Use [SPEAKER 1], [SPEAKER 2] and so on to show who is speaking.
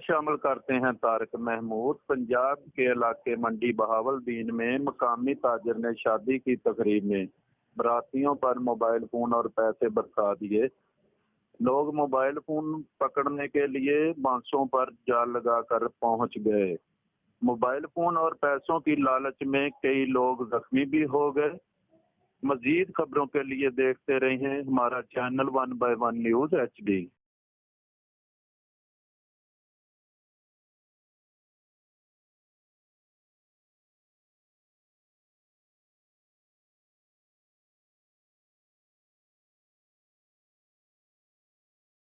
[SPEAKER 1] شامل کرتے ہیں طارق محمود۔ پنجاب کے علاقے منڈی بہاولدین میں مقامی تاجر نے شادی کی تقریب میں براتیوں پر موبائل فون اور پیسے برسا دیے۔ لوگ موبائل فون پکڑنے کے لیے بانسوں پر جال لگا کر پہنچ گئے۔ موبائل فون اور پیسوں کی لالچ میں کئی لوگ زخمی بھی ہو گئے۔ مزید خبروں کے لیے دیکھتے رہیں ہمارا چینل 1/1 نیوز HD۔